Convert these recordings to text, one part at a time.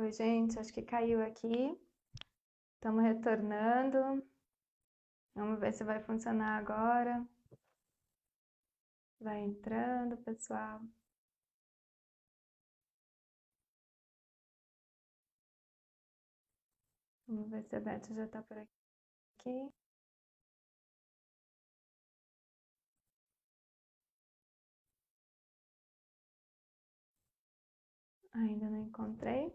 Oi, gente, acho que caiu aqui. Estamos retornando. Vamos ver se vai funcionar agora. Vai entrando, pessoal. Vamos ver se a Beth já está por aqui. Ainda não encontrei.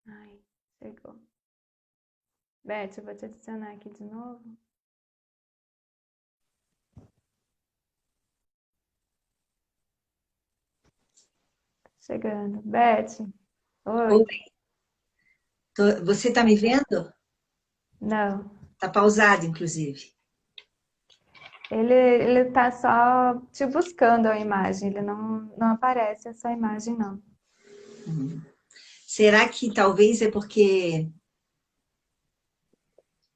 Ai, chegou. Beth, eu vou te adicionar aqui de novo. Chegando. Beth, Oi, oi. você está me vendo? Não. Está pausado, inclusive. Ele tá só te buscando a imagem. Ele não aparece essa imagem, não. Será que talvez é porque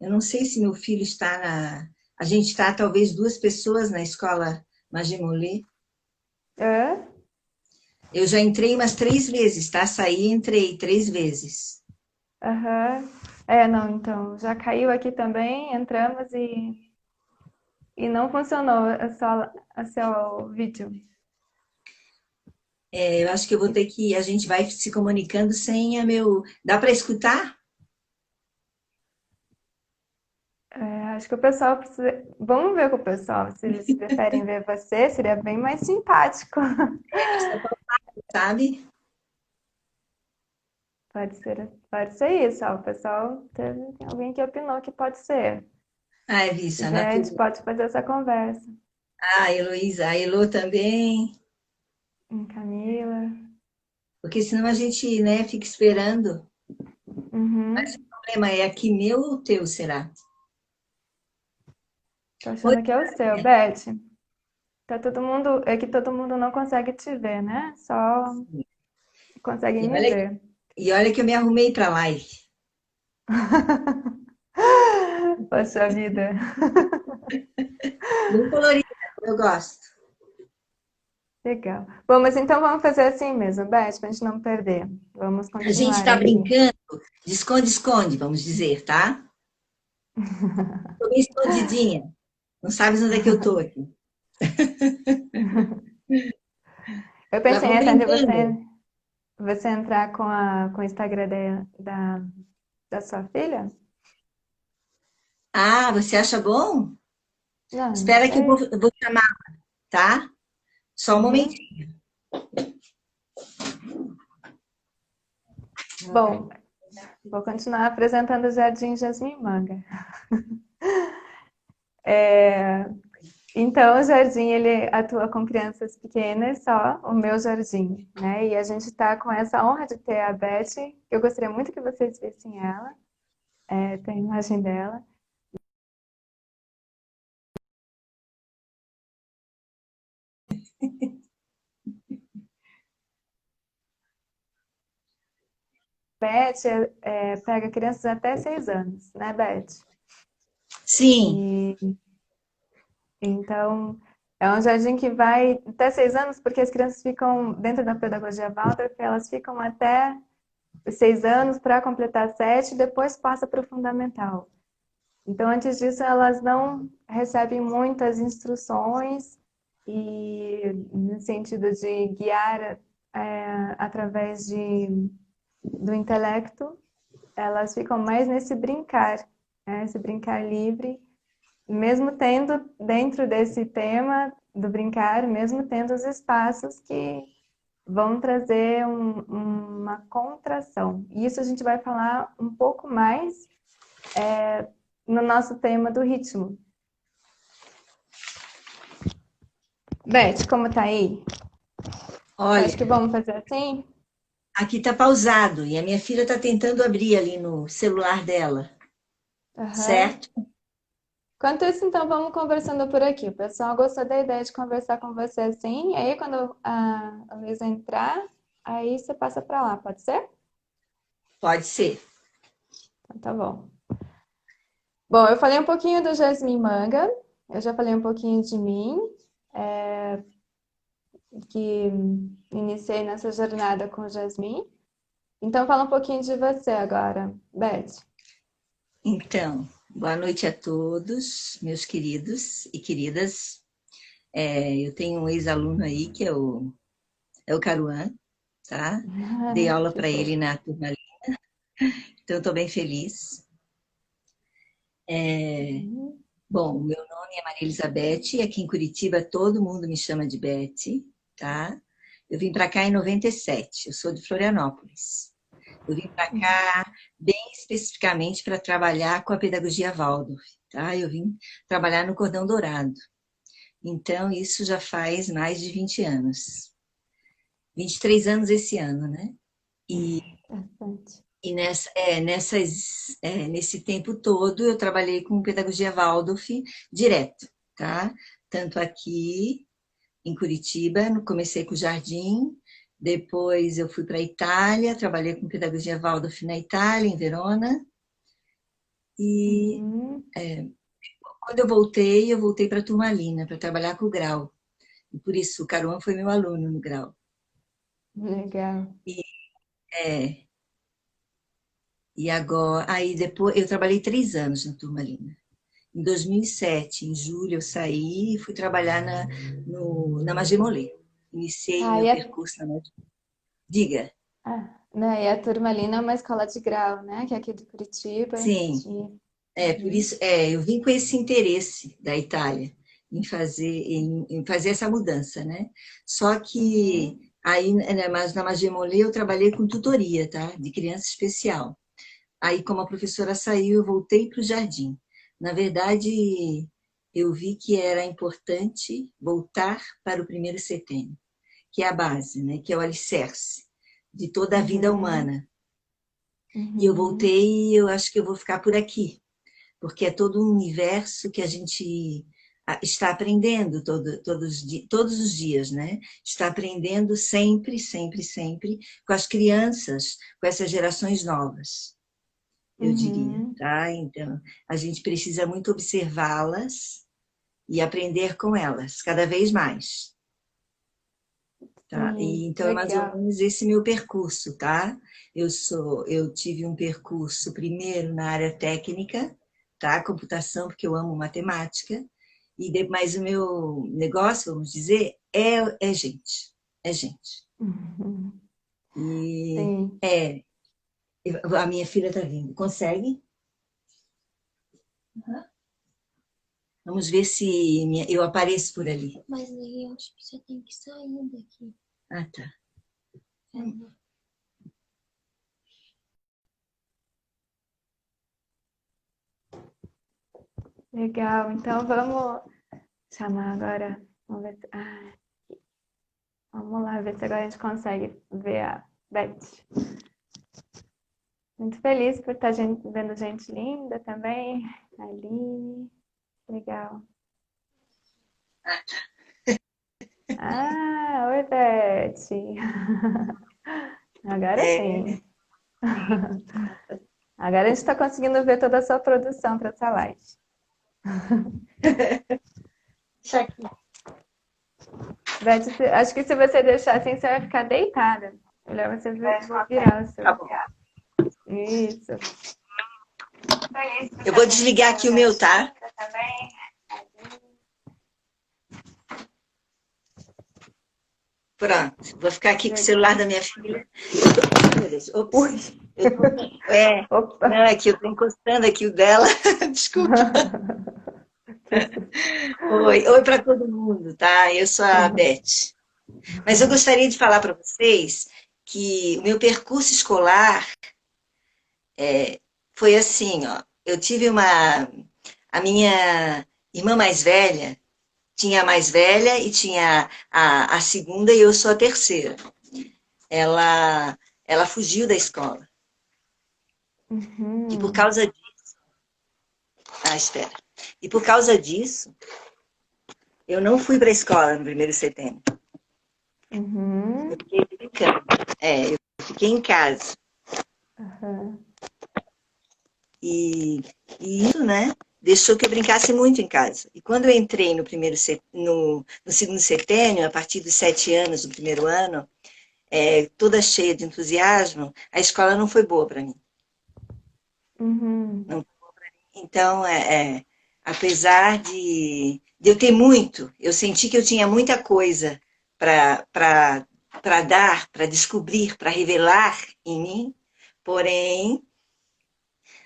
eu não sei se meu filho está na. A gente está talvez duas pessoas na escola Magimolê. Hã? Eu já entrei umas 3 vezes, tá? Saí e entrei 3 vezes. Aham. É, não, então, já caiu aqui também, entramos e não funcionou a seu vídeo. Eu acho que eu vou ter que. A gente vai se comunicando sem a meu. Dá para escutar? É, acho que o pessoal precisa. Vamos ver com o pessoal, se eles preferem ver você, seria bem mais simpático. Sabe? Pode ser isso, ó. O pessoal tem alguém que opinou que pode ser. Ai, Se Vissa, quiser, a gente natureza. pode fazer essa conversa. Ah, Heloísa, a Elo também. Camila. Porque senão a gente, né, fica esperando. Mas Uhum. o problema é aqui meu ou teu, será? Tô Oi, achando que é o seu, Beth. Tá todo mundo. É que todo mundo não consegue te ver, né? Só consegue e me olha, ver. e olha que eu me arrumei para a live. Poxa vida. Bem colorida, eu gosto. Legal. Bom, mas então vamos fazer assim mesmo, Beth, pra gente não perder. Vamos A gente continuar está aqui. brincando de esconde-esconde, vamos dizer, tá? Tô bem escondidinha. Não sabes onde é que eu tô aqui. Eu Mas pensei vamos até de brincando. você entrar com o Instagram da sua filha? Ah, você acha bom? Não Espera que sei. eu vou chamar, tá? Só um Uhum. momentinho. Bom, vou continuar apresentando o Jardim Jasmim Manga. É, Então, o jardim, ele atua com crianças pequenas só, o meu jardim, né? E a gente está com essa honra de ter a Beth, que eu gostaria muito que vocês vissem ela, tem a imagem dela. Beth pega crianças até 6 anos, né, Beth? Sim. E então, é um jardim que vai até 6 anos, porque as crianças ficam, dentro da pedagogia Waldorf, elas ficam até os 6 anos para completar 7, e depois passa para o fundamental. Então, antes disso, elas não recebem muitas instruções e no sentido de guiar através do intelecto, elas ficam mais nesse brincar, né? Esse brincar livre, mesmo tendo dentro desse tema do brincar, mesmo tendo os espaços que vão trazer uma contração. E isso a gente vai falar um pouco mais no nosso tema do ritmo. Beth, como tá aí? Você acha que Olha, vamos fazer assim? aqui tá pausado e a minha filha tá tentando abrir ali no celular dela, Aham. certo? Enquanto isso, então, vamos conversando por aqui. O pessoal gostou da ideia de conversar com você assim. E aí, quando a Luísa entrar, aí você passa para lá, pode ser? Pode ser. Então, tá bom. Bom, eu falei um pouquinho do Jasmine Manga. Eu já falei um pouquinho de mim. que iniciei nessa jornada com o Jasmine. Então, fala um pouquinho de você agora, Beth. Então, boa noite a todos, meus queridos e queridas. Eu tenho um ex-aluno aí, que é o Caruan, tá? Dei aula Que para ele fofo. na turma ali, então estou bem feliz. Uhum. Bom, meu nome é Maria Elizabeth, e aqui em Curitiba todo mundo me chama de Beth, tá? Eu vim para cá em 97, eu sou de Florianópolis. Eu vim para cá bem especificamente para trabalhar com a pedagogia Waldorf, tá? Eu vim trabalhar no Cordão Dourado. Então, isso já faz mais de 20 anos. 23 anos esse ano, né? E, Bastante. e nesse tempo todo eu trabalhei com pedagogia Waldorf direto, tá? Tanto aqui em Curitiba, comecei com o Jardim, depois eu fui para a Itália, trabalhei com pedagogia Waldorf na Itália, em Verona, e Uhum. quando eu voltei para a Turmalina, para trabalhar com o Grau. E por isso o Caruan foi meu aluno no Grau. Legal. E, é, e agora, aí depois, eu trabalhei 3 anos na Turmalina. Em 2007, em julho, eu saí e fui trabalhar na Magimolê. Iniciei Ah, meu percurso na Magimolê. Diga. né, e a Turmalina é uma escola de grau, né? Que é aqui de Curitiba. Sim, por Uhum. isso, eu vim com esse interesse da Itália em fazer essa mudança, né? Só que Uhum. aí, né, mas na Magimolê eu trabalhei com tutoria, tá? De criança especial. Aí, como a professora saiu, eu voltei para o jardim. Na verdade, eu vi que era importante voltar para o primeiro setênio, que é a base, né? Que é o alicerce de toda a vida Uhum. humana. E eu Uhum. voltei e eu acho que eu vou ficar por aqui, porque é todo um universo que a gente está aprendendo todos os dias, né? Está aprendendo sempre, sempre, sempre com as crianças, com essas gerações novas, eu diria, Uhum. tá? Então, a gente precisa muito observá-las e aprender com elas, cada vez mais, tá? E Sim, então é mais ou legal. menos esse meu percurso, tá? Eu tive um percurso primeiro na área técnica, tá? Computação, porque eu amo matemática, mas o meu negócio, vamos dizer, é gente, é gente. Uhum. E Sim. a minha filha está vindo. Consegue? Vamos ver se eu apareço por ali. Mas aí eu acho que você tem que sair daqui. Ah, tá. Legal. Então vamos chamar agora. Vamos ver se... vamos lá ver se agora a gente consegue ver a Beth. Muito feliz por estar vendo gente linda também. Aline. Legal. Ah, oi, Beth. Agora É, sim. Agora a gente está conseguindo ver toda a sua produção para essa live. deixa aqui. Beth, acho que se você deixar assim, você vai ficar deitada. Melhor você virar o Tá seu. bom. Isso. Eu vou desligar aqui o meu, tá? Pronto. Vou ficar aqui com o celular Legal. da minha filha. Meu Deus, Ui! ops. Eu tô, não, Opa! é que eu tô encostando aqui o dela. Desculpa. Que susto. Oi para todo mundo, tá? Eu sou a Beth. Mas eu gostaria de falar para vocês que o meu percurso escolar foi assim, ó. Eu tive a minha irmã mais velha, tinha a mais velha e tinha a segunda e eu sou a terceira. Ela fugiu da escola. E por Uhum. causa espera. E por causa disso, eu não fui para a escola no primeiro de setembro. Eu Uhum. fiquei brincando. Eu fiquei em casa. Uhum. E, e isso, né? deixou que eu brincasse muito em casa. E quando eu entrei no segundo setênio, a partir dos 7 anos, do primeiro ano, toda cheia de entusiasmo, a escola não foi boa para mim. Uhum. Não. Então, apesar de eu ter muito, eu senti que eu tinha muita coisa para dar, para descobrir, para revelar em mim, porém,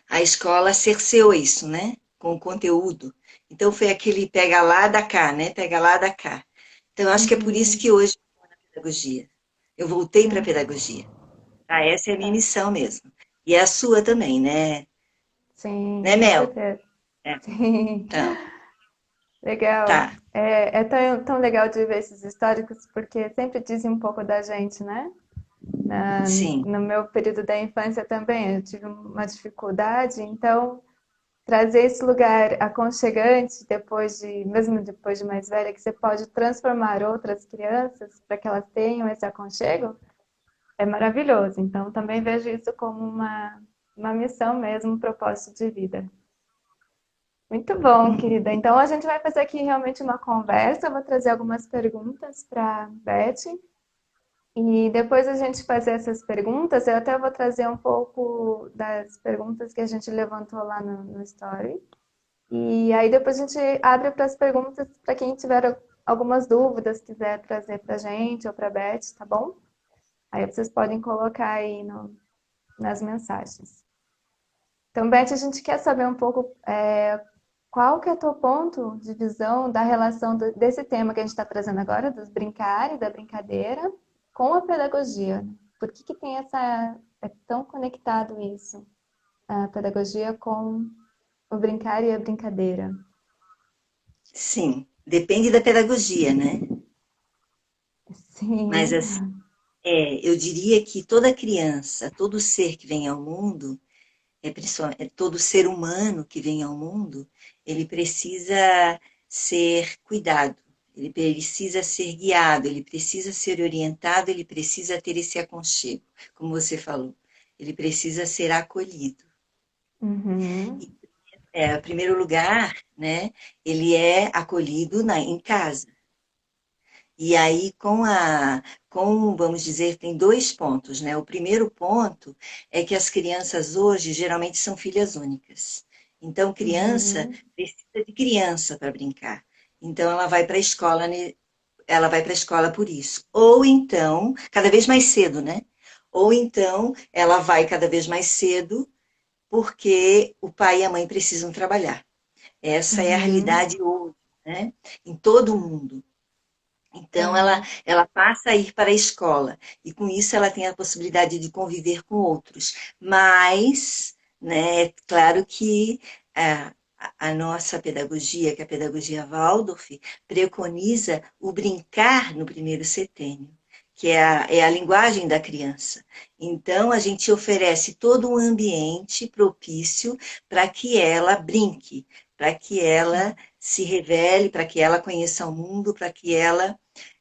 a escola cerceou isso, né? Com o conteúdo. Então, foi aquele pega lá da cá, né? Pega lá da cá. Então, eu acho que é por isso Uhum. que hoje eu estou na pedagogia. Eu voltei para a Ah, pedagogia. Ah, essa é a minha tá. missão mesmo. E é a sua também, né? Sim, Né, com Mel? certeza. É, Sim. então, Legal. tá. É tão legal de ver esses históricos, porque sempre dizem um pouco da gente, né? Sim. No meu período da infância também, eu tive uma dificuldade, então trazer esse lugar aconchegante mesmo depois de mais velha, que você pode transformar outras crianças para que elas tenham esse aconchego, é maravilhoso. Então também vejo isso como uma missão mesmo, um propósito de vida. Muito bom, querida. Então a gente vai fazer aqui realmente uma conversa. Eu vou trazer algumas perguntas para Beth. E depois a gente fazer essas perguntas, eu até vou trazer um pouco das perguntas que a gente levantou lá no Story. E aí depois a gente abre para as perguntas para quem tiver algumas dúvidas, quiser trazer para a gente ou para a Beth, tá bom? Aí vocês podem colocar aí nas mensagens. Então, Beth, a gente quer saber um pouco qual que é o teu ponto de visão da relação desse tema que a gente está trazendo agora, dos brincar e da brincadeira, com a pedagogia. Por que tem é tão conectado isso, a pedagogia com o brincar e a brincadeira? Sim. Depende da pedagogia, né? Mas, Sim. assim, eu diria que toda criança, todo ser que vem ao mundo, todo ser humano que vem ao mundo, ele precisa ser cuidado, ele precisa ser guiado, ele precisa ser orientado, ele precisa ter esse aconchego, como você falou. Ele precisa ser acolhido. Uhum. Em primeiro lugar, né, ele é acolhido em casa. E aí, vamos dizer, tem dois pontos, né? O primeiro ponto é que as crianças hoje geralmente são filhas únicas. Então, criança Uhum. precisa de criança para brincar. Então, ela vai para a escola, né? Ela vai para a escola por isso. Ou então, cada vez mais cedo, né? Ou então, ela vai cada vez mais cedo porque o pai e a mãe precisam trabalhar. Essa é a Uhum. realidade hoje, né? Em todo o mundo. Então, ela, Sim. ela passa a ir para a escola, e com isso ela tem a possibilidade de conviver com outros. Mas, né, é claro que a nossa pedagogia, que é a pedagogia Waldorf, preconiza o brincar no primeiro setênio, que é a linguagem da criança. Então, a gente oferece todo um ambiente propício para que ela brinque, para que ela se revele, para que ela conheça o mundo, para que ela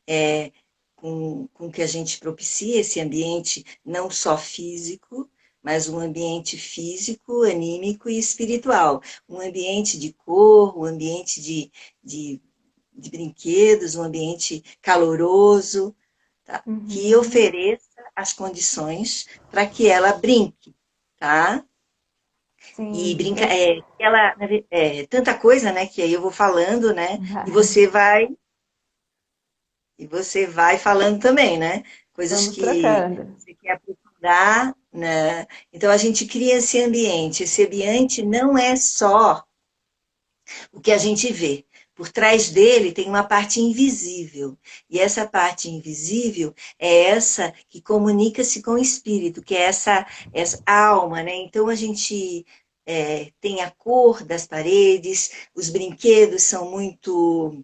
é, com que a gente propicia esse ambiente não só físico, mas um ambiente físico, anímico e espiritual. Um ambiente de cor, um ambiente de brinquedos, um ambiente caloroso, tá? Que Uhum. ofereça as condições para que ela brinque, tá? E Sim. brinca, tanta coisa, né, que aí eu vou falando, né, e Vai. você vai falando também, né? Coisas Vamos que trocando. você quer aprofundar, né? Então a gente cria esse ambiente. Esse ambiente não é só o que a gente vê. Por trás dele tem uma parte invisível. E essa parte invisível é essa que comunica-se com o espírito, que é essa alma, né? Então a gente tem a cor das paredes, os brinquedos são muito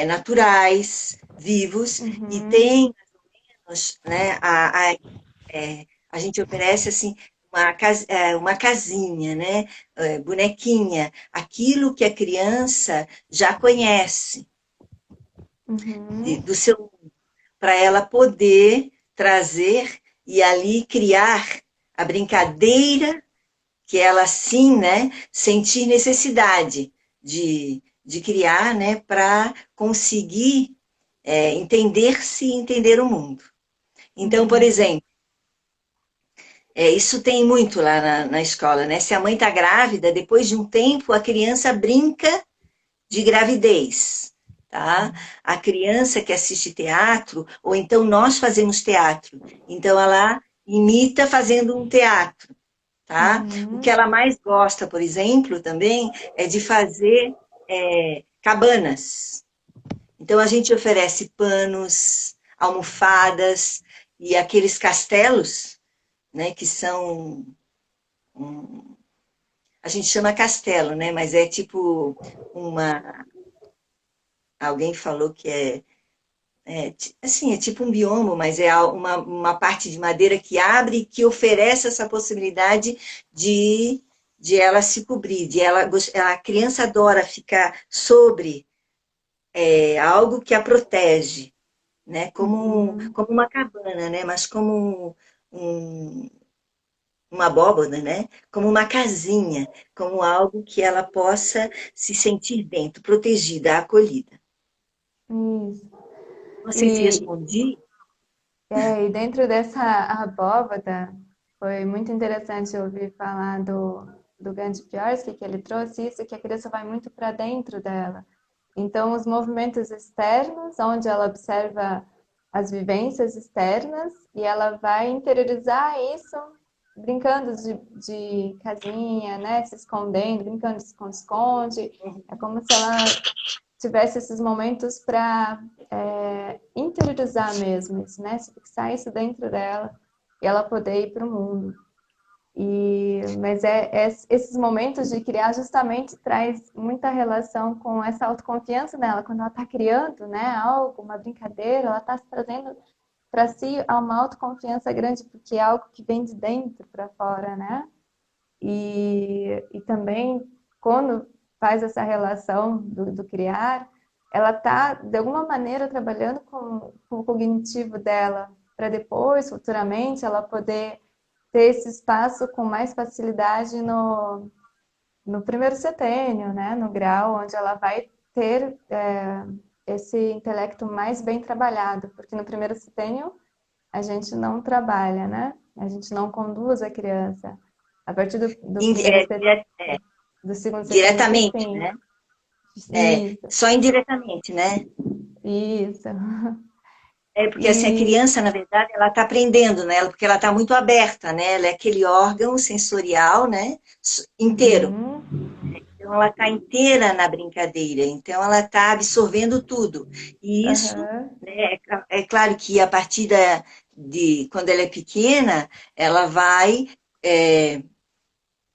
naturais, vivos, e Uhum. tem, né, a gente oferece assim uma casinha, né, bonequinha, aquilo que a criança já conhece Uhum. do seu, para ela poder trazer e ali criar a brincadeira que ela sim, né, sentir necessidade. de criar, né, para conseguir entender-se e entender o mundo. Então, por Uhum. exemplo, isso tem muito lá na escola, né? Se a mãe está grávida, depois de um tempo a criança brinca de gravidez, tá? A criança que assiste teatro, ou então nós fazemos teatro, então ela imita fazendo um teatro, tá? O que Uhum. ela mais gosta, por exemplo, também é de fazer cabanas. Então a gente oferece panos, almofadas e aqueles castelos, né? Que são a gente chama castelo, né? Mas é tipo uma. Alguém falou que assim, é tipo um bioma, mas é uma parte de madeira que abre e que oferece essa possibilidade de ela se cobrir, a criança adora ficar sobre algo que a protege, né? Uhum. Como uma cabana, né? Mas como um, uma abóboda, né? Como uma casinha, como algo que ela possa se sentir dentro, protegida, acolhida. Isso. Não sei se E, respondi. e dentro dessa abóbada, foi muito interessante ouvir falar do Gandhi Priorsky, que ele trouxe isso, que a criança vai muito para dentro dela. Então, os movimentos externos, onde ela observa as vivências externas, e ela vai interiorizar isso brincando de casinha, né? Se escondendo, brincando de esconde-esconde. É como se ela tivesse esses momentos para interiorizar mesmo isso, né? Se fixar isso dentro dela e ela poder ir para o mundo. Mas esses momentos de criar justamente traz muita relação com essa autoconfiança dela. Quando ela está criando, né, algo, uma brincadeira, ela está trazendo para si uma autoconfiança grande, porque é algo que vem de dentro para fora, né? E também, quando faz essa relação do criar, ela está, de alguma maneira, trabalhando com o cognitivo dela, para depois, futuramente, ela poder ter esse espaço com mais facilidade no primeiro setênio, né? No grau, onde ela vai ter esse intelecto mais bem trabalhado, porque no primeiro setênio a gente não trabalha, né? A gente não conduz a criança. A partir do Indi- primeiro é, dire- do segundo setênio que Diretamente, sim. né? Isso, Só indiretamente, né? isso. É porque assim, a E criança, na verdade, ela está aprendendo, né? Porque ela está muito aberta, né? Ela é aquele órgão sensorial, né? Inteiro. uhum, Então, ela está inteira na brincadeira. Então, ela está absorvendo tudo. E isso, aham, né? É claro que a partir de quando ela é pequena, ela vai é,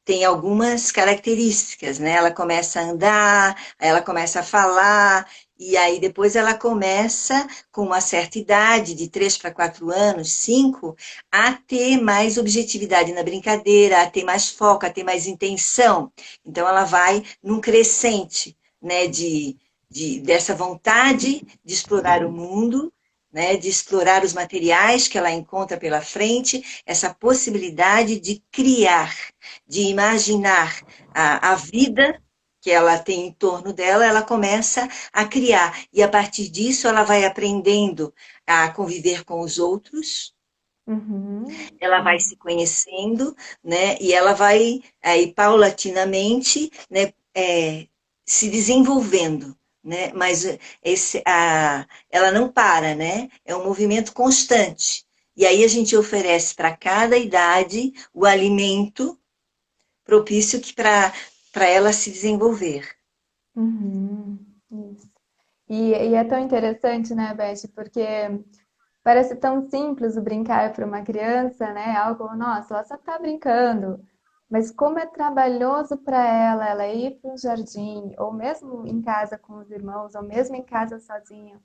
tem algumas características, né? Ela começa a andar, aí ela começa a falar, e aí depois ela começa, com uma certa idade, de 3 para 4 anos, 5, a ter mais objetividade na brincadeira, a ter mais foco, a ter mais intenção. Então ela vai num crescente, né, dessa vontade de explorar o mundo, né, de explorar os materiais que ela encontra pela frente, essa possibilidade de criar, de imaginar a vida que ela tem em torno dela, ela começa a criar. E a partir disso, ela vai aprendendo a conviver com os outros, uhum, ela vai se conhecendo, né? E ela vai, aí, paulatinamente, né, se desenvolvendo. Né? Mas ela não para, né? É um movimento constante. E aí a gente oferece para cada idade o alimento propício que para ela se desenvolver. uhum, isso. E é tão interessante, né, Beth? Porque parece tão simples o brincar para uma criança, né? Algo, nossa, ela só está brincando. Mas como é trabalhoso para ela ir para um jardim, ou mesmo em casa com os irmãos, ou mesmo em casa sozinha.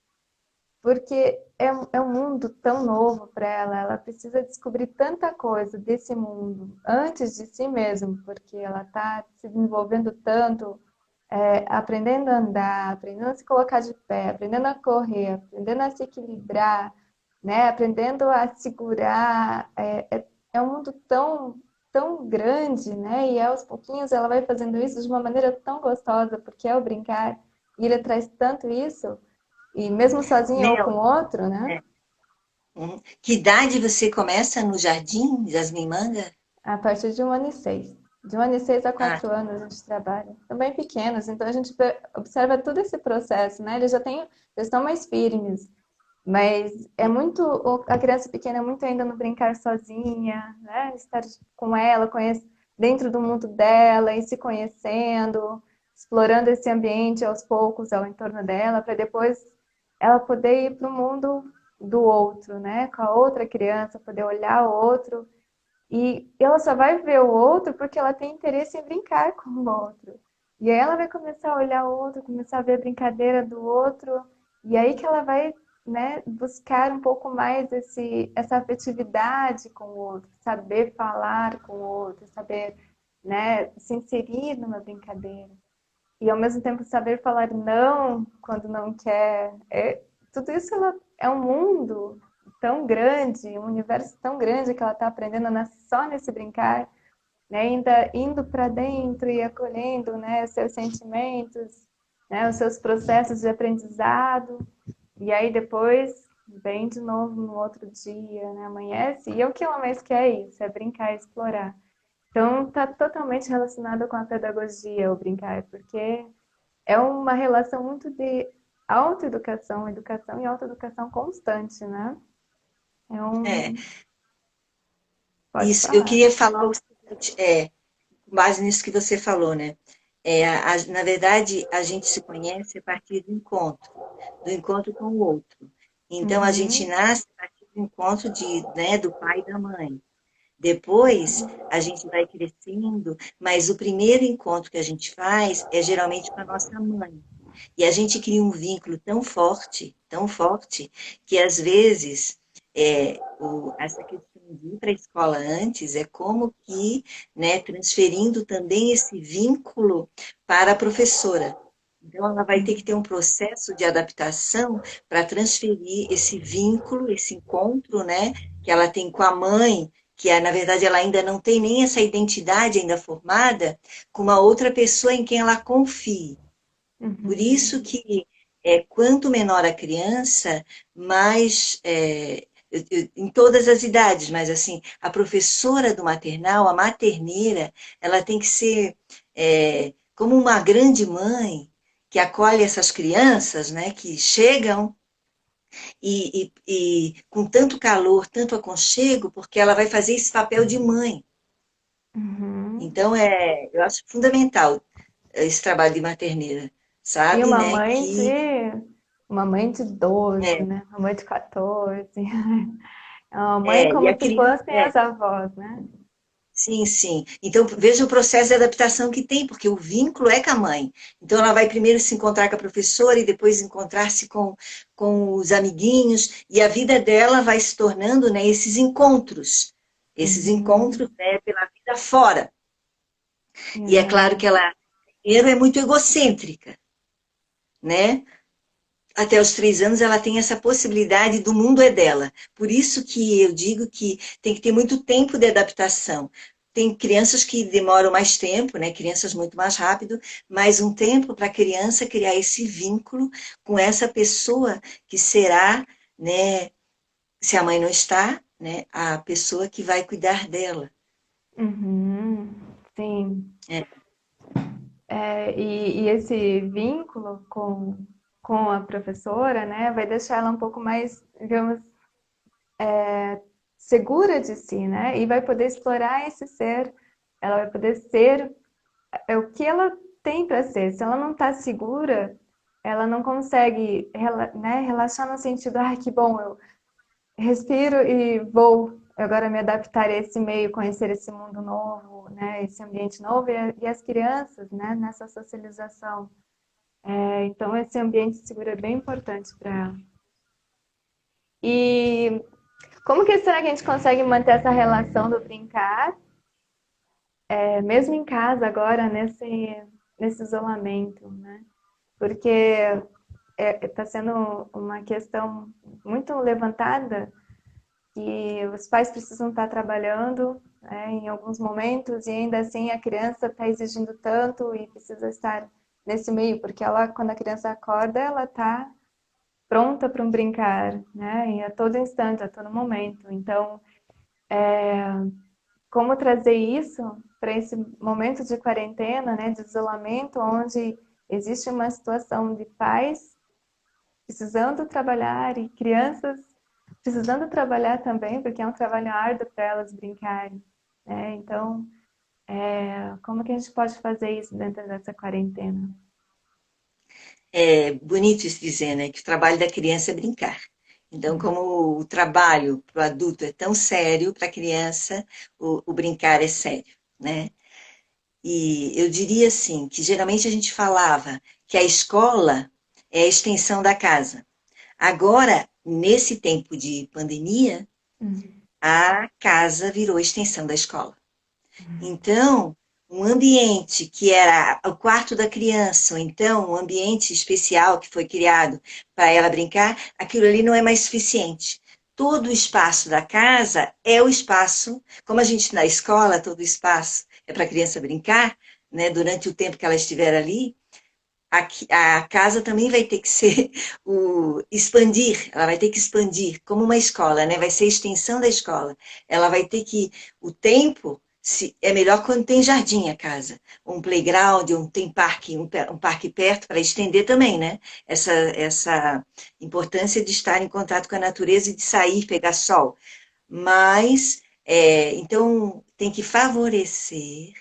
Porque é um mundo tão novo para ela, ela precisa descobrir tanta coisa desse mundo antes de si mesma, porque ela está se desenvolvendo tanto, aprendendo a andar, aprendendo a se colocar de pé, aprendendo a correr, aprendendo a se equilibrar, né? Aprendendo a segurar. É um mundo tão, tão grande, né? E aos pouquinhos ela vai fazendo isso de uma maneira tão gostosa, porque é o brincar, e ele traz tanto isso, e mesmo sozinho ou com Mel, outro, né? é, que idade você começa no jardim, Jasmine Manga? A partir de 1 ano e 6. De 1 ano e 6 a Ah, 4 anos a gente trabalha. São bem pequenos, então a gente observa todo esse processo, né? Eles estão mais firmes, mas é muito, a criança pequena é muito ainda no brincar sozinha, né? Estar com ela, dentro do mundo dela e se conhecendo, explorando esse ambiente aos poucos ao entorno dela, para depois ela poder ir para o mundo do outro, né? Com a outra criança, poder olhar o outro e ela só vai ver o outro porque ela tem interesse em brincar com o outro. E aí ela vai começar a olhar o outro, começar a ver a brincadeira do outro, e aí que ela vai, né, buscar um pouco mais essa afetividade com o outro, saber falar com o outro, saber, né, se inserir numa brincadeira. E ao mesmo tempo saber falar não quando não quer. Tudo isso é um mundo tão grande, um universo tão grande que ela está aprendendo só nesse brincar, né? Ainda indo para dentro e acolhendo, né, os seus sentimentos, né, os seus processos de aprendizado. E aí depois vem de novo no outro dia, né, amanhece. E o que ela mais quer é isso, é brincar, explorar. Então, está totalmente relacionado com a pedagogia, o brincar, porque é uma relação muito de autoeducação, educação e autoeducação constante, né? É é, um. Pode isso. Eu falar. queria falar o seguinte, com base nisso que você falou, né? Na verdade, a gente se conhece a partir do encontro com o outro. Então, a gente Uhum, nasce a partir do encontro né, do pai e da mãe. Depois, a gente vai crescendo, mas o primeiro encontro que a gente faz é geralmente com a nossa mãe. E a gente cria um vínculo tão forte, que às vezes essa questão de ir para a escola antes é como que, né, transferindo também esse vínculo para a professora. Então, ela vai ter que ter um processo de adaptação para transferir esse vínculo, esse encontro, né, que ela tem com a mãe, que na verdade ela ainda não tem nem essa identidade ainda formada, com uma outra pessoa em quem ela confie. Por isso uhum, que quanto menor a criança, mais em todas as idades, mas assim, a professora do maternal, a materneira, ela tem que ser como uma grande mãe que acolhe essas crianças, né, que chegam com tanto calor, tanto aconchego, porque ela vai fazer esse papel de mãe. uhum. Então, eu acho fundamental esse trabalho de materneira, E sabe, né, que uma mãe de 12, é, né? Uma mãe de 14. É uma mãe e como a se criança, fossem as avós, né? sim, sim. Então, veja o processo de adaptação que tem, porque o vínculo é com a mãe. Então, ela vai primeiro se encontrar com a professora e depois encontrar-se com os amiguinhos, e a vida dela vai se tornando, né, esses Uhum. encontros, né, pela vida fora. E é claro que É. ela, primeiro, é muito egocêntrica, né? Até os 3 anos ela tem essa possibilidade do mundo é dela. Por isso que eu digo que tem que ter muito tempo de adaptação. Tem crianças que demoram mais tempo, né? Crianças muito mais rápido, mas um tempo para a criança criar esse vínculo com essa pessoa que será, né? Se a mãe não está, né? A pessoa que vai cuidar dela. Uhum. Sim. É, E esse vínculo com a professora, né, vai deixar ela um pouco mais, digamos, segura de si, né? E vai poder explorar esse ser. Ela vai poder ser o que ela tem para ser. Se ela não está segura, ela não consegue, né, relaxar no sentido, ah, que bom, eu respiro e vou agora me adaptar a esse meio, conhecer esse mundo novo, né, esse ambiente novo e as crianças, né, nessa socialização. Então, esse ambiente seguro é bem importante para ela. E como que será que a gente consegue manter essa relação do brincar, mesmo em casa agora, nesse isolamento, né? Porque está sendo uma questão muito levantada que os pais precisam estar trabalhando, né, em alguns momentos, e ainda assim a criança está exigindo tanto e precisa estar nesse meio, porque ela, quando a criança acorda, ela está pronta para um brincar, né, e a todo instante, a todo momento. Então, como trazer isso para esse momento de quarentena, né, de isolamento, onde existe uma situação de pais precisando trabalhar e crianças precisando trabalhar também, porque é um trabalho árduo para elas brincarem, né? Então, como que a gente pode fazer isso dentro dessa quarentena? É bonito isso dizer, né? Que o trabalho da criança é brincar. Então, como o trabalho para o adulto é tão sério, para a criança o brincar é sério, né? E eu diria assim, que geralmente a gente falava que a escola é a extensão da casa. Agora, nesse tempo de pandemia, Uhum. a casa virou a extensão da escola. Então, um ambiente que era o quarto da criança, ou então um ambiente especial que foi criado para ela brincar, aquilo ali não é mais suficiente. Todo o espaço da casa é o espaço, como a gente na escola, todo o espaço é para a criança brincar, né, durante o tempo que ela estiver ali, a casa também vai ter que ser o expandir, ela vai ter que expandir como uma escola, né? Vai ser a extensão da escola. Ela vai ter que o tempo é melhor quando tem jardim a casa, um playground, tem parque, um parque perto para estender também, né? Essa importância de estar em contato com a natureza e de sair, pegar sol. Mas então tem que favorecer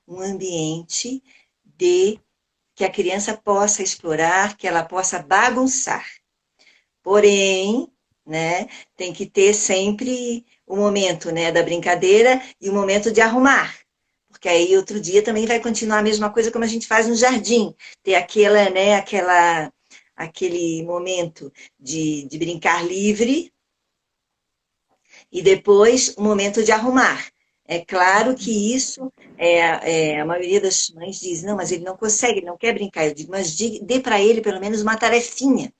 um ambiente de que a criança possa explorar, que ela possa bagunçar. Porém, né, tem que ter sempre o momento, né, da brincadeira e o momento de arrumar. Porque aí outro dia também vai continuar a mesma coisa como a gente faz no jardim. Ter aquele momento de brincar livre e depois o momento de arrumar. É claro que isso, a maioria das mães diz, não, mas ele não consegue, ele não quer brincar. Eu digo, mas dê para ele pelo menos uma tarefinha.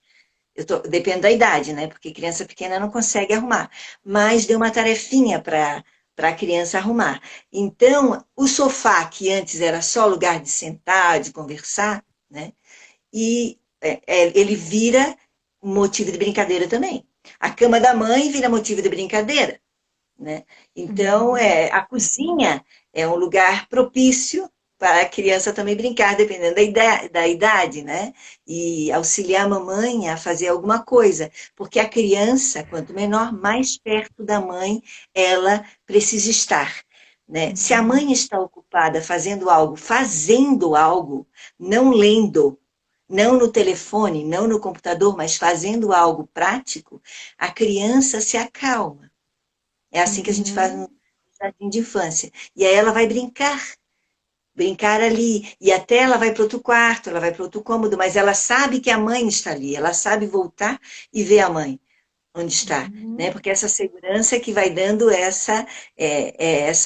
Depende da idade, né? Porque criança pequena não consegue arrumar. Mas dê uma tarefinha para a criança arrumar. Então, o sofá, que antes era só lugar de sentar, de conversar, né? E ele vira motivo de brincadeira também. A cama da mãe vira motivo de brincadeira, né? Então, Uhum. a cozinha é um lugar propício para a criança também brincar, dependendo da idade, né? E auxiliar a mamãe a fazer alguma coisa, porque a criança, quanto menor, mais perto da mãe ela precisa estar. Né? Se a Uhum. mãe está ocupada fazendo algo, não lendo, não no telefone, não no computador, mas fazendo algo prático, a criança se acalma. É assim que a gente faz no Uhum. jardim de infância. E aí ela vai brincar ali. E até ela vai para outro quarto, ela vai para outro cômodo, mas ela sabe que a mãe está ali, ela sabe voltar e ver a mãe onde está. Né? Uhum. Porque essa segurança é que vai dando essa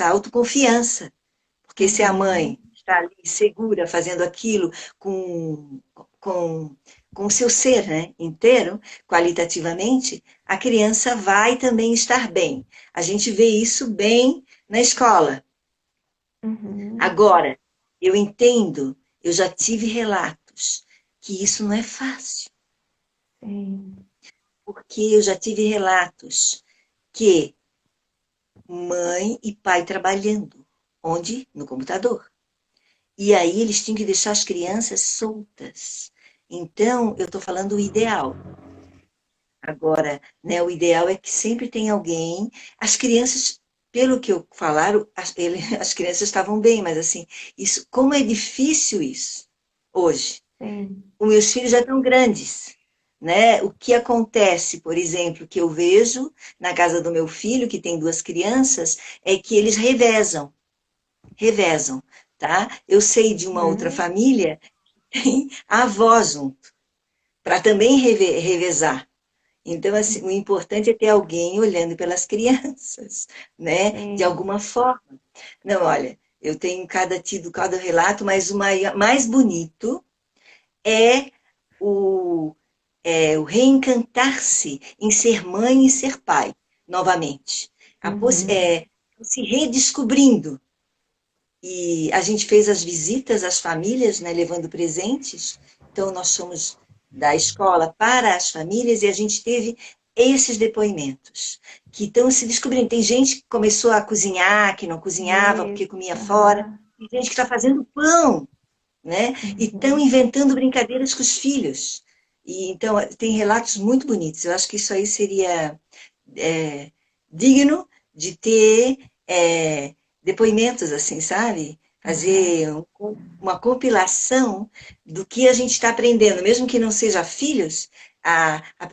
autoconfiança. Porque se a Uhum. mãe está ali segura, fazendo aquilo com, com o seu ser, né, inteiro, qualitativamente, a criança vai também estar bem. A gente vê isso bem na escola. Uhum. Agora, eu entendo, eu já tive relatos que isso não é fácil, Sim. porque eu já tive relatos que mãe e pai trabalhando, onde? No computador. E aí eles tinham que deixar as crianças soltas. Então, eu estou falando o ideal. Agora, né, o ideal é que sempre tem alguém. As crianças, pelo que eu falaram, as crianças estavam bem, mas assim, isso, como é difícil isso hoje. Sim. Os meus filhos já estão grandes. Né? O que acontece, por exemplo, que eu vejo na casa do meu filho, que tem duas crianças, é que eles revezam, tá? Eu sei de uma outra Uhum. família tem a avó junto, para também revezar. Então, assim, o importante é ter alguém olhando pelas crianças, né? De Sim. alguma forma. Não, olha, eu tenho tido cada relato, mas o mais bonito é o, o reencantar-se em ser mãe e ser pai. novamente. Uhum. Se redescobrindo. E a gente fez as visitas às famílias, né, levando presentes. Então, nós somos da escola para as famílias e a gente teve esses depoimentos que estão se descobrindo. Tem gente que começou a cozinhar, que não cozinhava porque Isso. comia fora. Aham. Tem gente que está fazendo pão, né? E estão Uhum. inventando brincadeiras com os filhos. E, então, tem relatos muito bonitos. Eu acho que isso aí seria é, digno de ter depoimentos, assim, sabe? Aham. Fazer uma compilação do que a gente está aprendendo, mesmo que não seja filhos,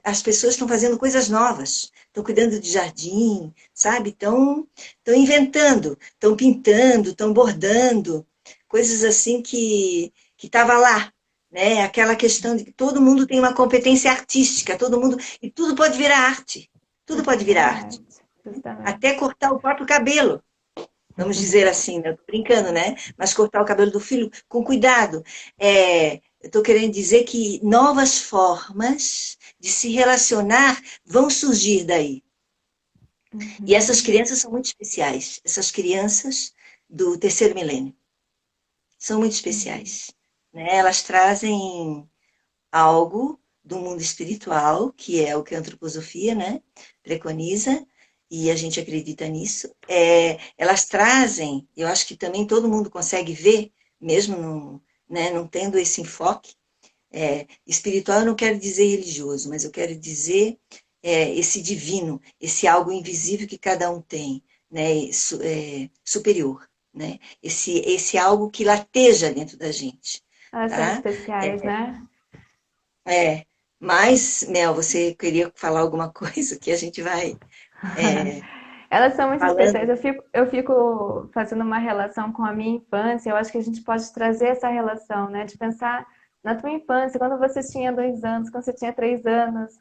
as pessoas estão fazendo coisas novas, estão cuidando de jardim, sabe? Estão inventando, estão pintando, estão bordando, coisas assim que estava lá, né? Aquela questão de que todo mundo tem uma competência artística, todo mundo, e tudo pode virar arte. Tudo Tudo pode vira virar arte. arte, justamente. Até cortar o próprio cabelo. Vamos dizer assim, né? Tô brincando, né? Mas cortar o cabelo do filho com cuidado. Eu estou querendo dizer que novas formas de se relacionar vão surgir daí. E essas Uhum. crianças são muito especiais. Essas crianças do terceiro milênio são muito Uhum. especiais. Né? Elas trazem algo do mundo espiritual, que é o que a antroposofia, né, preconiza, e a gente acredita nisso. Elas trazem, eu acho que também todo mundo consegue ver, mesmo não, né, não tendo esse enfoque, espiritual eu não quero dizer religioso, mas eu quero dizer esse divino, esse algo invisível que cada um tem, né, superior, né, esse algo que lateja dentro da gente, Elas são tá? especiais, né? É, mas, Mel, você queria falar alguma coisa que a gente vai é, Elas são muito especiais. falando? Eu fico fazendo uma relação com a minha infância. Eu acho que a gente pode trazer essa relação, né? De pensar na tua infância, quando você tinha 2 anos, quando você tinha 3 anos.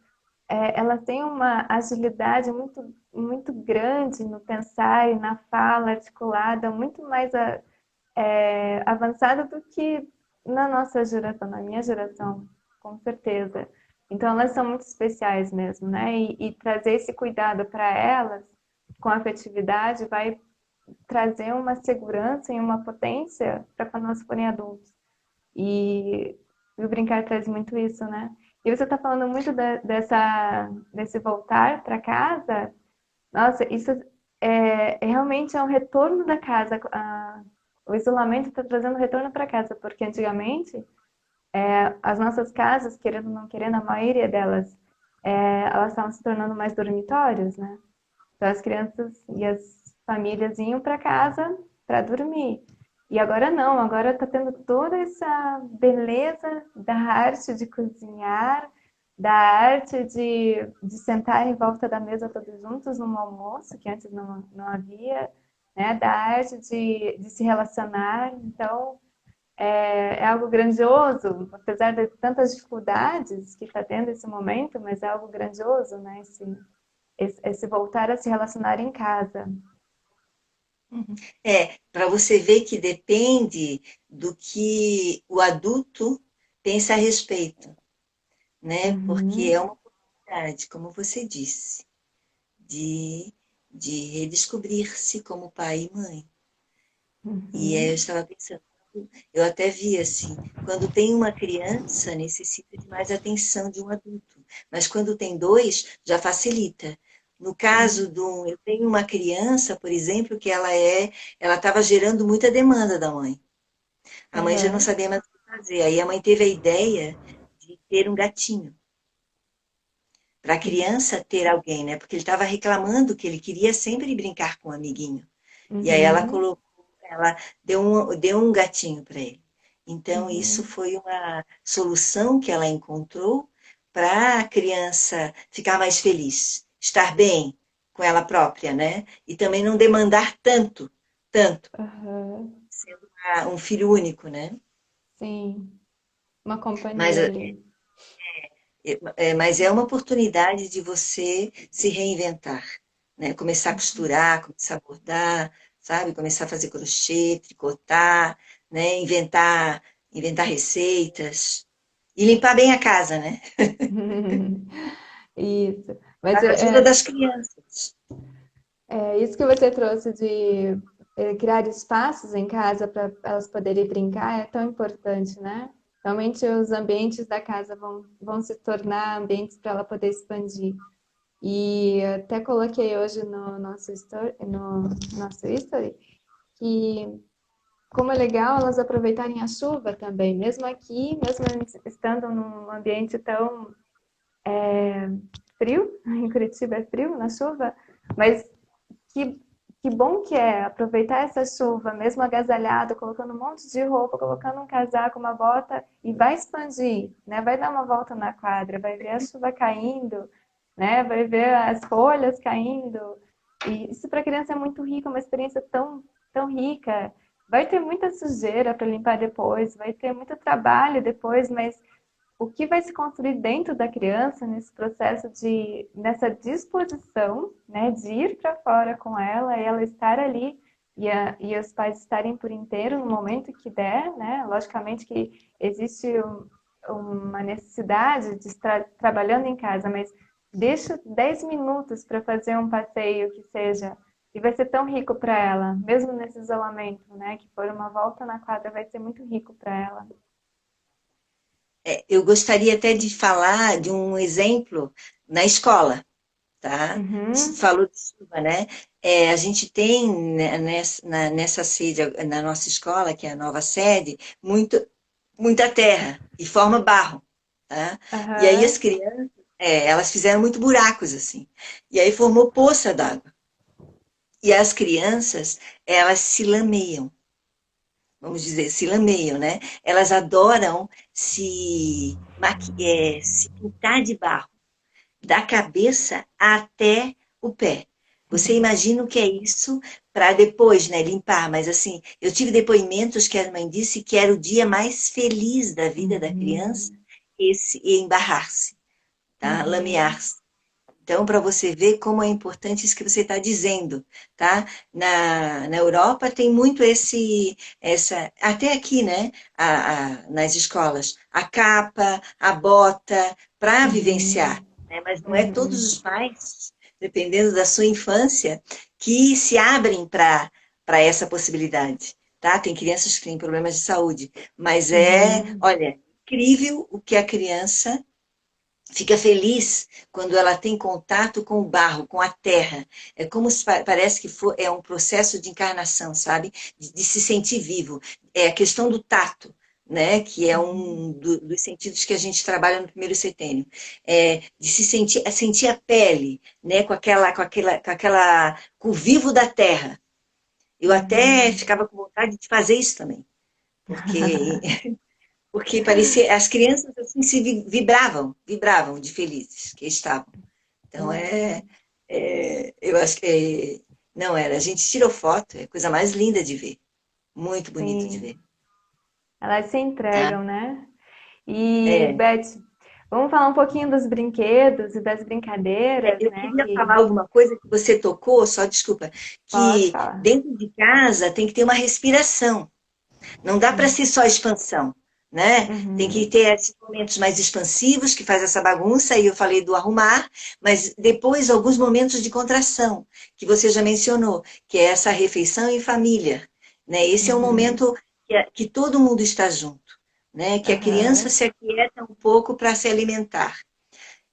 Ela tem uma agilidade muito, muito grande no pensar e na fala articulada, muito mais avançada do que na nossa geração, na minha geração, com certeza. Então, elas são muito especiais mesmo, né? E trazer esse cuidado para elas, com afetividade, vai trazer uma segurança e uma potência para quando elas forem adultos. E o brincar traz muito isso, né? E você está falando muito desse voltar para casa. Nossa, isso realmente é um retorno da casa. O isolamento está trazendo retorno para casa, porque antigamente as nossas casas, querendo ou não querendo, a maioria delas, elas estavam se tornando mais dormitórios, né? Então as crianças e as famílias iam para casa para dormir. E agora não, agora está tendo toda essa beleza da arte de cozinhar, da arte de sentar em volta da mesa todos juntos num almoço, que antes não havia, né? Da arte de se relacionar. Então, é algo grandioso, apesar de tantas dificuldades que está tendo esse momento, mas é algo grandioso, né? Esse voltar a se relacionar em casa. Para você ver que depende do que o adulto pensa a respeito, né? Porque é Uhum, uma oportunidade, como você disse, de, de redescobrir-se como pai e mãe. E eu uhum, estava pensando, eu até vi assim, quando tem uma criança, necessita de mais atenção de um adulto, mas quando tem dois, já facilita. No caso sim. eu tenho uma criança, por exemplo, que ela estava gerando muita demanda da mãe. A mãe já não Uhum, sabia mais o que fazer. Aí a mãe teve a ideia de ter um gatinho, para a sim. criança ter alguém, né? Porque ele estava reclamando que ele queria sempre brincar com um amiguinho. E aí Uhum, ela deu um gatinho para ele. Então, isso uhum, foi uma solução que ela encontrou para a criança ficar mais feliz, estar bem com ela própria, né? E também não demandar tanto, uhum, sendo um filho único, né? sim. Uma Mas, companhia ali. mas é uma oportunidade de você se reinventar, né? Começar a costurar, começar a bordar, sabe? Começar a fazer crochê, tricotar, né? Inventar receitas e limpar bem a casa, né? Isso. Mas Com a ajuda das crianças. É isso que você trouxe de criar espaços em casa para elas poderem brincar é tão importante, né? Realmente os ambientes da casa vão se tornar ambientes para ela poder expandir. E até coloquei hoje no nosso history que como é legal elas aproveitarem a chuva também, mesmo aqui, mesmo estando num ambiente tão frio, em Curitiba é frio na chuva, mas que, que bom que é aproveitar essa chuva, mesmo agasalhado, colocando um monte de roupa, colocando um casaco, uma bota, e vai expandir, né? Vai dar uma volta na quadra, vai ver a chuva caindo, né? Vai ver as folhas caindo. E isso para a criança é muito rico, é uma experiência tão rica. Vai ter muita sujeira para limpar depois, vai ter muito trabalho depois, mas o que vai se construir dentro da criança nesse processo nessa disposição, né, de ir para fora com ela, e ela estar ali e os pais estarem por inteiro no momento que der, né? Logicamente que existe uma necessidade de estar trabalhando em casa, mas deixa 10 minutos para fazer um passeio que seja e vai ser tão rico para ela, mesmo nesse isolamento, né? Que for uma volta na quadra vai ser muito rico para ela. Eu gostaria até de falar de um exemplo na escola, tá? Você Uhum. falou de chuva, né? A gente tem né, nessa sede, na nossa escola, que é a nova sede, muita terra e forma barro, tá? E aí as Aham. crianças, elas fizeram muito buracos assim. E aí formou poça d'água. E as crianças, elas se lameiam, vamos dizer, se lameiam, né? Elas adoram se pintar de barro, da cabeça até o pé. Você imagina o que é isso para depois, né, limpar? Mas assim, eu tive depoimentos que a mãe disse que era o dia mais feliz da vida da criança, Uhum. esse embarrar-se, tá? Uhum. Lamear-se. Então, para você ver como é importante isso que você está dizendo, tá? Na Europa tem muito até aqui, né? Nas escolas, a capa, a bota, para vivenciar, Uhum. né? Mas não é todos Uhum. os pais, dependendo da sua infância, que se abrem para essa possibilidade, tá? Tem crianças que têm problemas de saúde, mas Uhum. olha, incrível o que a criança fica feliz quando ela tem contato com o barro, com a terra. É como se parece que é um processo de encarnação, sabe? De se sentir vivo. É a questão do tato, né? Que é Uhum. dos sentidos que a gente trabalha no primeiro setênio. De se sentir a pele, né? Com o vivo da terra. Eu até Uhum. ficava com vontade de fazer isso também, porque parecia as crianças assim se vibravam de felizes que estavam. Então Uhum. eu acho que não era. A gente tirou foto, é a coisa mais linda de ver, muito bonito de ver, Sim, elas se tá? entregam, né? E, É, Beth, vamos falar um pouquinho dos brinquedos e das brincadeiras, eu né? queria falar alguma coisa que você tocou, só desculpa, Pode que falar. dentro de casa tem que ter uma respiração. Não dá para ser só expansão, né? Tem que Uhum. ter esses momentos mais expansivos, que faz essa bagunça, e eu falei do arrumar, mas depois alguns momentos de contração, que você já mencionou, que é essa refeição em família, né? Esse é o Uhum. momento que todo mundo está junto, né? Que a criança Aham. se aquieta um pouco para se alimentar.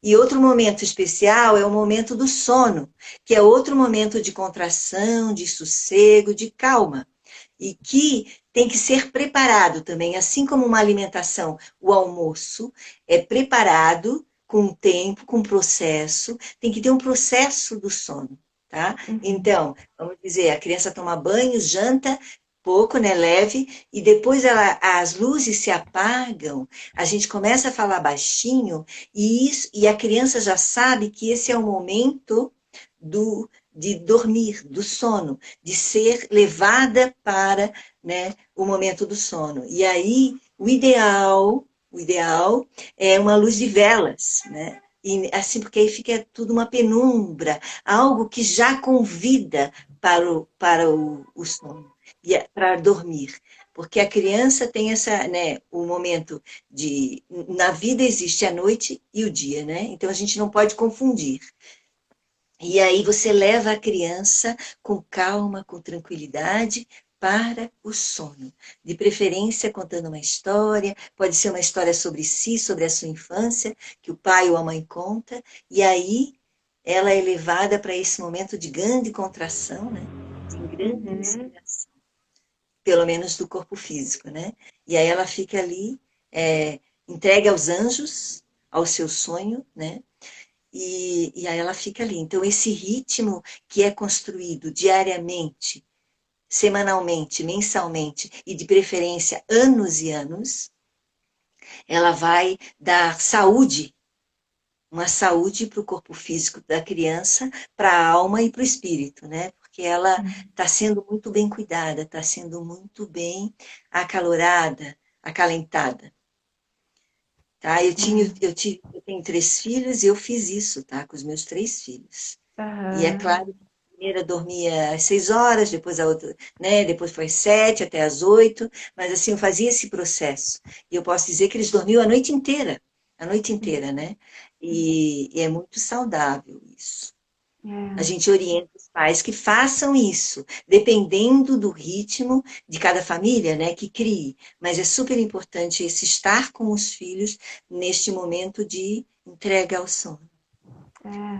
E outro momento especial é o momento do sono, que é outro momento de contração, de sossego, de calma e que tem que ser preparado também, assim como uma alimentação, o almoço é preparado com tempo, com processo, tem que ter um processo do sono, tá? Uhum. Então, vamos dizer, a criança toma banho, janta, pouco, né, leve, e depois as luzes se apagam, a gente começa a falar baixinho, e a criança já sabe que esse é o momento de dormir, do sono, de ser levada para, né, o momento do sono. E aí, o ideal é uma luz de velas, né? E, assim, porque aí fica tudo uma penumbra, algo que já convida para o sono, para dormir. Porque a criança tem o momento na vida existe a noite e o dia, né? Então a gente não pode confundir. E aí você leva a criança com calma, com tranquilidade, para o sono. De preferência contando uma história, pode ser uma história sobre si, sobre a sua infância, que o pai ou a mãe conta, e aí ela é levada para esse momento de grande contração, né? De grande Uhum. respiração, pelo menos do corpo físico, né? E aí ela fica ali, entregue aos anjos, ao seu sonho, né? E aí ela fica ali. Então, esse ritmo que é construído diariamente, semanalmente, mensalmente e de preferência anos e anos, ela vai dar saúde, uma saúde para o corpo físico da criança, para a alma e para o espírito, né? Porque ela está sendo muito bem cuidada, está sendo muito bem acalorada, acalentada. Tá? Eu tenho 3 filhos e eu fiz isso, tá? Com os meus 3 filhos. E é Aham. claro, a primeira dormia às 6 horas, depois a outra, né? Depois foi às 7 até às 8, mas assim, eu fazia esse processo. E eu posso dizer que eles dormiam a noite inteira, né? E é muito saudável isso. A É. gente orienta os pais que façam isso, dependendo do ritmo de cada família, né, que crie. Mas é super importante esse estar com os filhos neste momento de entrega ao sono.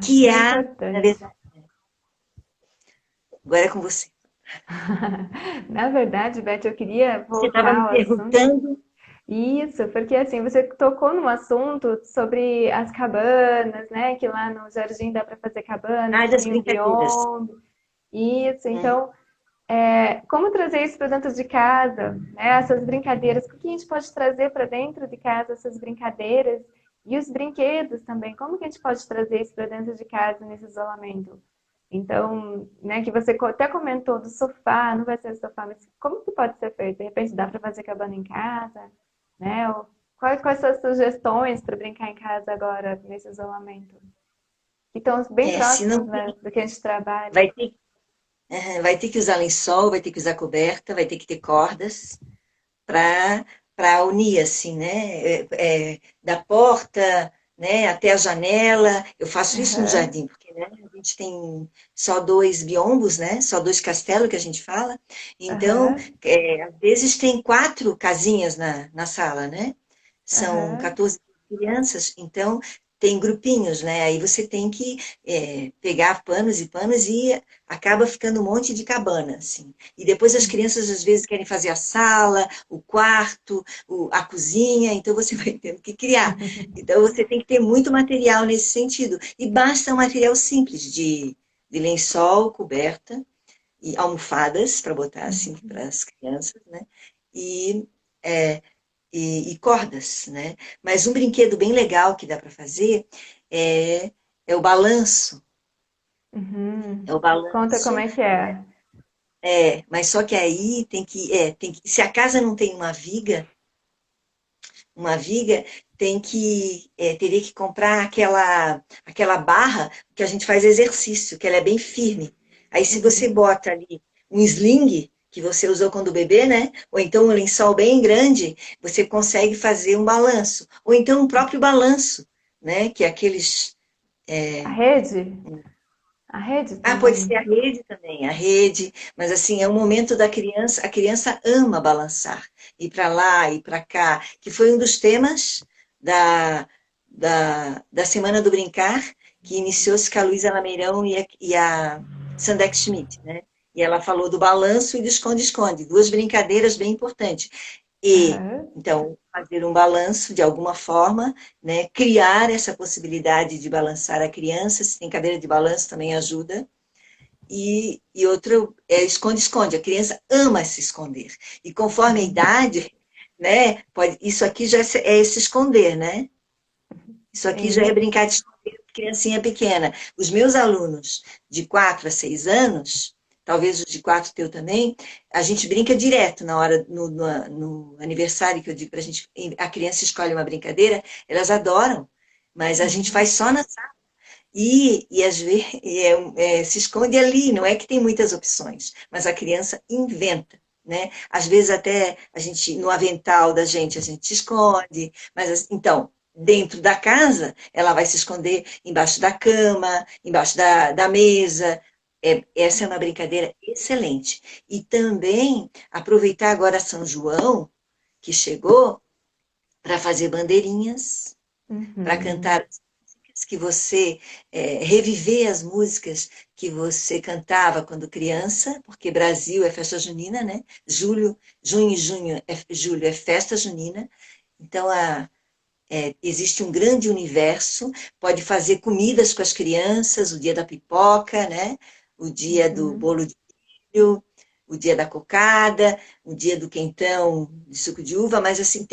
Que É há, na importante. verdade, agora é com você. Na verdade, Beth, eu queria Você estava voltar me ao assunto. perguntando. Isso, porque assim, você tocou num assunto sobre as cabanas, né? Que lá no jardim dá para fazer cabanas, Ah, que das tem um brincadeiras. biombo. Isso, Uhum. então, como trazer isso para dentro de casa, né? Essas brincadeiras, o que a gente pode trazer para dentro de casa, essas brincadeiras e os brinquedos também, como que a gente pode trazer isso para dentro de casa nesse isolamento? Então, né, que você até comentou do sofá, não vai ser o sofá, mas como que pode ser feito? De repente dá para fazer cabana em casa, né? Ou quais são as sugestões para brincar em casa agora, nesse isolamento? Que estão bem Se próximos, não né, tem, do que a gente trabalha. vai ter, vai ter que usar lençol, vai ter que usar coberta, vai ter que ter cordas para unir, assim, né? Da porta, né, até a janela. Eu faço isso no Aham, jardim, porque né, a gente tem só 2 biombos, né? Só 2 castelos que a gente fala. Então, aham, às vezes tem 4 casinhas na sala, né? São aham. 14 crianças, então tem grupinhos, né? Aí você tem que pegar panos e panos e acaba ficando um monte de cabana, assim. E depois as crianças às vezes querem fazer a sala, o quarto, a cozinha, então você vai tendo que criar. Então você tem que ter muito material nesse sentido. E basta um material simples de lençol, coberta e almofadas para botar assim para as crianças, né? E, é, e cordas, né? Mas um brinquedo bem legal que dá para fazer é, é o balanço. Uhum. É o Conta como balanço. é que é. Mas só que aí se a casa não tem uma viga, teria que comprar aquela barra que a gente faz exercício, que ela é bem firme. Aí se você Uhum. bota ali um sling, que você usou quando bebê, né? Ou então um lençol bem grande, você consegue fazer um balanço. Ou então um próprio balanço, né? Que é aqueles. A é, rede? A rede Pode ser também. a rede também, a rede, mas assim, é o momento da criança, a criança ama balançar, ir para lá, ir para cá, que foi um dos temas da Semana do Brincar, que iniciou-se com a Luísa Lameirão e a Sandex Schmidt, né? E ela falou do balanço e do esconde-esconde, duas brincadeiras bem importantes. E, Aham. então, fazer um balanço de alguma forma, né? Criar essa possibilidade de balançar a criança, se tem cadeira de balanço também ajuda, e outro é esconde-esconde. A criança ama se esconder. E conforme a idade, né, isso aqui já é se esconder, né? Isso aqui já é Sim. brincar de esconder de criancinha pequena. Os meus alunos de 4 a 6 anos, talvez os de 4 teu também, a gente brinca direto na hora, no aniversário que eu digo para a gente, a criança escolhe uma brincadeira, elas adoram, mas a gente faz só na sala. E às vezes se esconde ali, não é que tem muitas opções, mas a criança inventa, né? Às vezes até a gente, no avental da gente, a gente se esconde, mas então, dentro da casa, ela vai se esconder embaixo da cama, embaixo da mesa. Essa é uma brincadeira excelente. E também aproveitar agora São João, que chegou, para fazer bandeirinhas, para Uhum. cantar as músicas que você, reviver as músicas que você cantava quando criança, porque Brasil é festa junina, né? Junho e julho é festa junina. Então, existe um grande universo, pode fazer comidas com as crianças, o dia da pipoca, né? O dia do Uhum. bolo de milho, o dia da cocada, o dia do quentão de suco de uva, mas assim,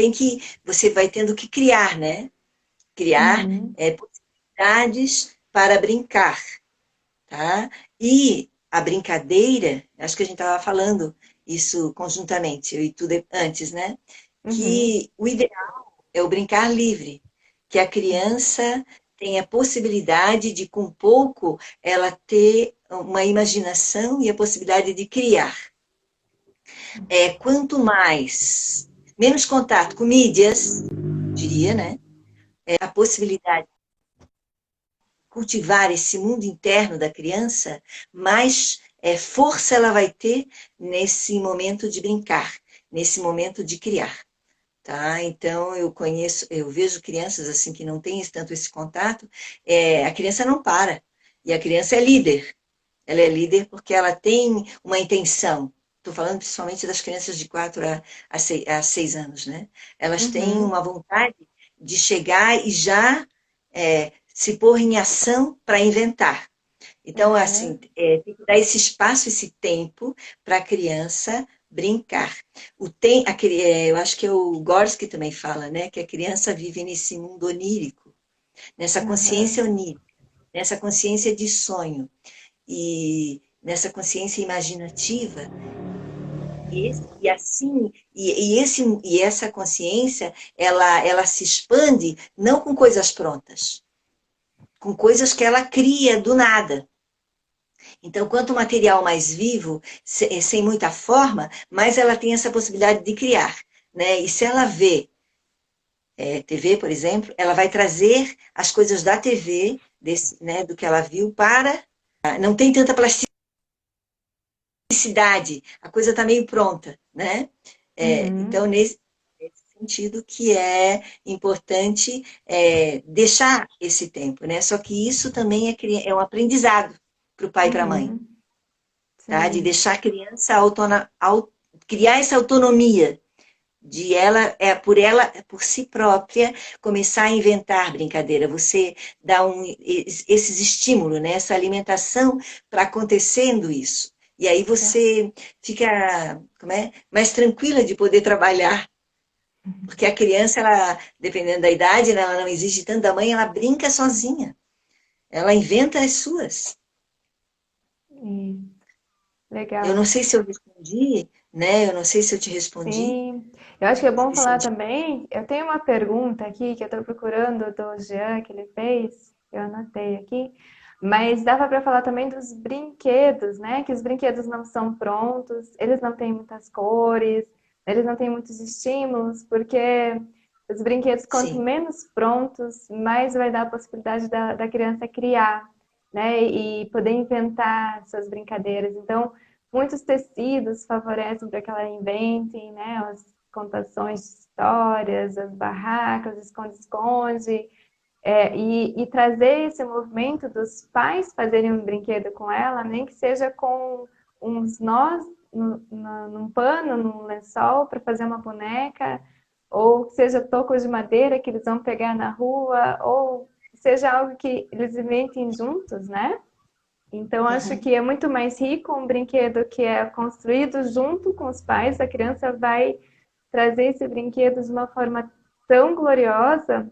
você vai tendo que criar, né? Criar Uhum. possibilidades para brincar, tá? E a brincadeira, acho que a gente estava falando isso conjuntamente, eu e tu antes, né? Uhum. Que o ideal é o brincar livre, que a criança tenha a possibilidade de, com pouco, ela ter uma imaginação e a possibilidade de criar. Quanto mais, menos contato com mídias, diria, né? A possibilidade cultivar esse mundo interno da criança, mais força ela vai ter nesse momento de brincar, nesse momento de criar. Tá? Então eu vejo crianças assim que não têm tanto esse contato, a criança não para. E a criança é líder. Ela é líder porque ela tem uma intenção. Estou falando principalmente das crianças de 4 a 6 anos, né? Elas têm Uhum. uma vontade de chegar e já se pôr em ação para inventar. Então, assim, Uhum. tem que dar esse espaço, esse tempo para a criança brincar. Eu acho que é o Gorski também fala, né? Que a criança vive nesse mundo onírico, nessa consciência Uhum. onírica, nessa consciência de sonho e nessa consciência imaginativa. E assim, e essa consciência, ela se expande não com coisas prontas, com coisas que ela cria do nada. Então, quanto material mais vivo, sem muita forma, mais ela tem essa possibilidade de criar. Né? E se ela vê TV, por exemplo, ela vai trazer as coisas da TV, né, do que ela viu, para. Não tem tanta plasticidade, a coisa está meio pronta. Né? Então, Uhum. nesse sentido que é importante deixar esse tempo. Né? Só que isso também é um aprendizado para o pai e para a mãe. Uhum. Tá? De Sim. deixar a criança criar essa autonomia, de ela, por si própria, começar a inventar brincadeira. Você dá esses estímulos, né? Essa alimentação para acontecendo isso. E aí você fica, mais tranquila de poder trabalhar. Porque a criança, ela, dependendo da idade, né, ela não exige tanto da mãe, ela brinca sozinha. Ela inventa as suas. Isso. Eu não Legal. sei se eu respondi, né? Eu não sei se eu te respondi. Sim, eu acho que é Não bom sei se eu falar também. Eu tenho uma pergunta aqui que eu estou procurando do Jean que ele fez, eu anotei aqui, mas dava para falar também dos brinquedos, né? Que os brinquedos não são prontos, eles não têm muitas cores, eles não têm muitos estímulos, porque os brinquedos, quanto Sim. menos prontos, mais vai dar a possibilidade da criança criar, né? E poder inventar suas brincadeiras. Então, muitos tecidos favorecem para que ela invente, né? As contações de histórias, as barracas, esconde-esconde, e trazer esse movimento dos pais fazerem um brinquedo com ela, nem que seja com uns nós num pano, num lençol para fazer uma boneca, ou que seja tocos de madeira que eles vão pegar na rua, ou seja algo que eles inventem juntos, né? Então, acho Uhum. que é muito mais rico um brinquedo que é construído junto com os pais. A criança vai trazer esse brinquedo de uma forma tão gloriosa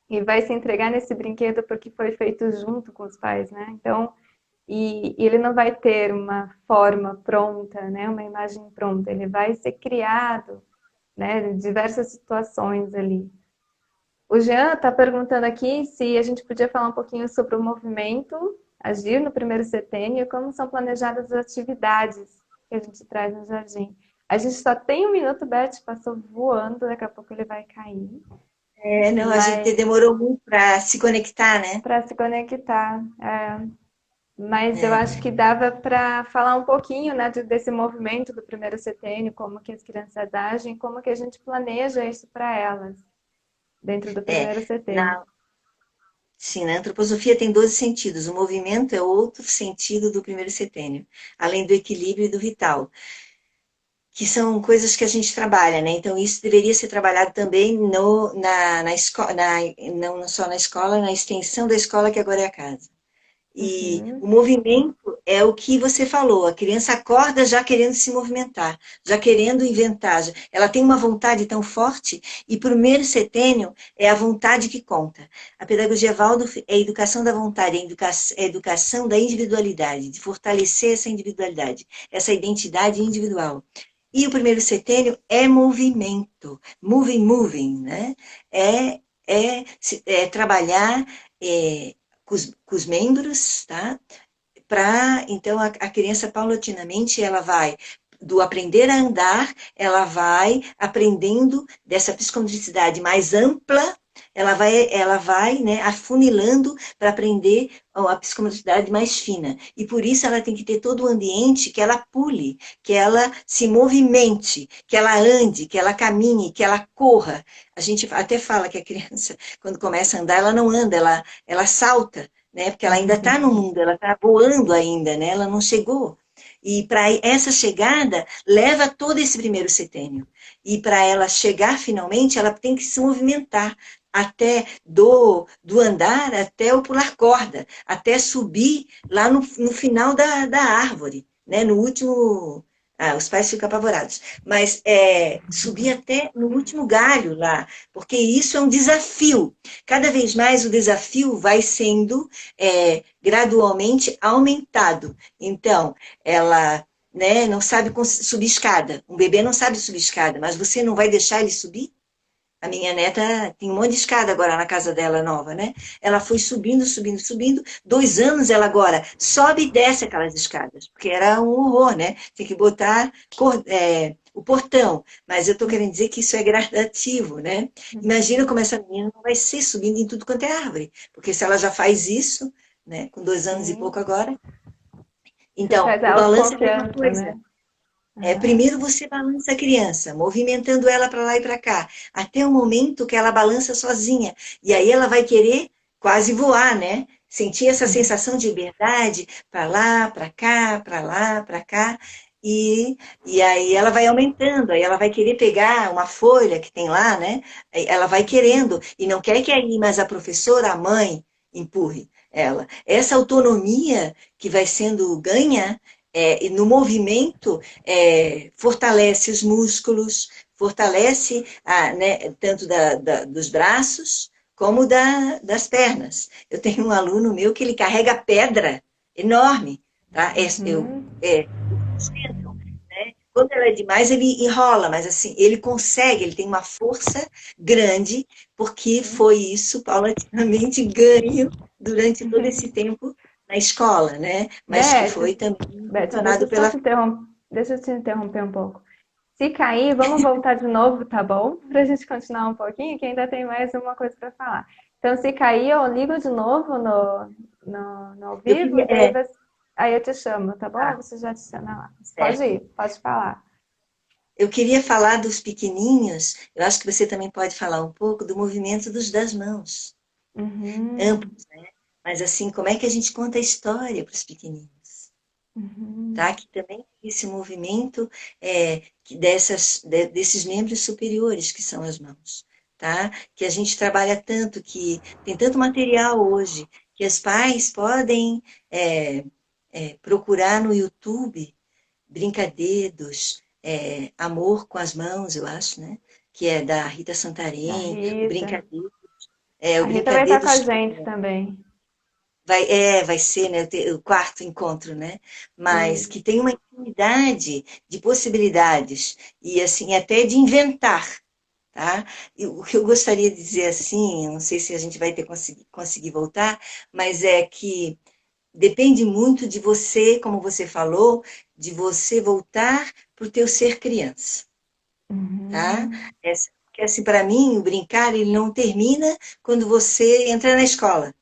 e vai se entregar nesse brinquedo porque foi feito junto com os pais, né? Então, e ele não vai ter uma forma pronta, né? Uma imagem pronta. Ele vai ser criado, né? Em diversas situações ali. O Jean está perguntando aqui se a gente podia falar um pouquinho sobre o movimento Agir no primeiro setênio e como são planejadas as atividades que a gente traz no jardim. A gente só tem um minuto, Beth, passou voando, daqui a pouco ele vai cair. Não, a gente Mas demorou muito para se conectar, né? para se conectar. Mas eu É, acho que dava para falar um pouquinho, né, desse movimento do primeiro setênio, como que as crianças agem, como que a gente planeja isso para elas dentro do é. primeiro setênio. Na, sim, na antroposofia tem 12 sentidos. O movimento é outro sentido do primeiro setênio, além do equilíbrio e do vital, que são coisas que a gente trabalha, né? Então, isso deveria ser trabalhado também na escola, não só na escola, na extensão da escola, que agora é a casa. E o Uhum, movimento é o que você falou, a criança acorda já querendo se movimentar, já querendo inventar, ela tem uma vontade tão forte, e para o primeiro setênio é a vontade que conta. A pedagogia Waldorf é a educação da vontade, é a educação da individualidade, de fortalecer essa individualidade, essa identidade individual. E o primeiro setênio é movimento, moving, né? É, é trabalhar é, com os membros, tá? Então, a criança, paulatinamente, ela vai do aprender a andar, ela vai aprendendo dessa psicomotricidade mais ampla, ela vai, né, afunilando para aprender a psicomotricidade mais fina. E por isso ela tem que ter todo o ambiente que ela pule, que ela se movimente, que ela ande, que ela caminhe, que ela corra. A gente até fala que a criança, quando começa a andar, ela não anda, ela salta, né? Porque ela ainda está no mundo, ela está voando ainda, né? Ela não chegou. E para essa chegada, leva todo esse primeiro setênio. E para ela chegar finalmente, ela tem que se movimentar até do andar até o pular corda, até subir lá no final da árvore, né? No último. Os pais ficam apavorados. Mas subir até no último galho lá, porque isso é um desafio. Cada vez mais o desafio vai sendo gradualmente aumentado. Então, ela, né, não sabe subir escada. Um bebê não sabe subir escada, mas você não vai deixar ele subir? A minha neta tem um monte de escada agora na casa dela nova, né? Ela foi subindo, subindo, subindo. 2 anos ela agora sobe e desce aquelas escadas, porque era um horror, né? Tem que botar o portão. Mas eu estou querendo dizer que isso é gradativo, né? Imagina como essa menina não vai ser subindo em tudo quanto é árvore, porque se ela já faz isso, né? Com 2 anos e pouco sim. agora. Você Então, traz a o balanço é a mesma autoconfiança, coisa. né? Aham. Primeiro você balança a criança, movimentando ela para lá e para cá, até o momento que ela balança sozinha. E aí ela vai querer quase voar, né? Sentir essa sensação de liberdade para lá, para cá, para lá, para cá. E, e aí ela vai aumentando, aí ela vai querer pegar uma folha que tem lá, né? Aí ela vai querendo, e não quer que aí mais a professora, a mãe, empurre ela. Essa autonomia que vai sendo ganha e no movimento fortalece os músculos, fortalece né, tanto dos braços como das pernas. Eu tenho um aluno meu que ele carrega pedra enorme, tá? Uhum. Quando ela é demais, ele enrola, mas assim, ele consegue, ele tem uma força grande, porque foi isso paulatinamente ganho durante todo esse tempo na escola, né? Mas que Beth, foi também Beth, funcionado pela. deixa eu te interromper um pouco. Se cair, vamos voltar de novo, tá bom? Pra gente continuar um pouquinho, que ainda tem mais uma coisa para falar. Então, se cair, eu ligo de novo no ao Eu vivo, queria. e daí aí eu te chamo, tá bom? Tá, Você já te chama lá. Pode certo. ir, pode falar. Eu queria falar dos pequeninhos, eu acho que você também pode falar um pouco do movimento das mãos, Uhum, amplos, né? Mas assim, como é que a gente conta a história para os pequenininhos? uhum, Tá? Que também tem esse movimento desses membros superiores que são as mãos, tá? Que a gente trabalha tanto, que tem tanto material hoje, que os pais podem procurar no YouTube brincadedos, amor com as mãos, eu acho, né? Que é da Rita da Santarém, Rita. o A Rita vai estar com a Brincadedos gente também. vai ser, né, o quarto encontro, né? Mas Isso. que tem uma infinidade de possibilidades e assim até de inventar, tá? E o que eu gostaria de dizer assim, não sei se a gente vai conseguir voltar, mas é que depende muito de você, como você falou, de você voltar para o teu ser criança, tá? Uhum, porque assim, para mim, o brincar ele não termina quando você entra na escola,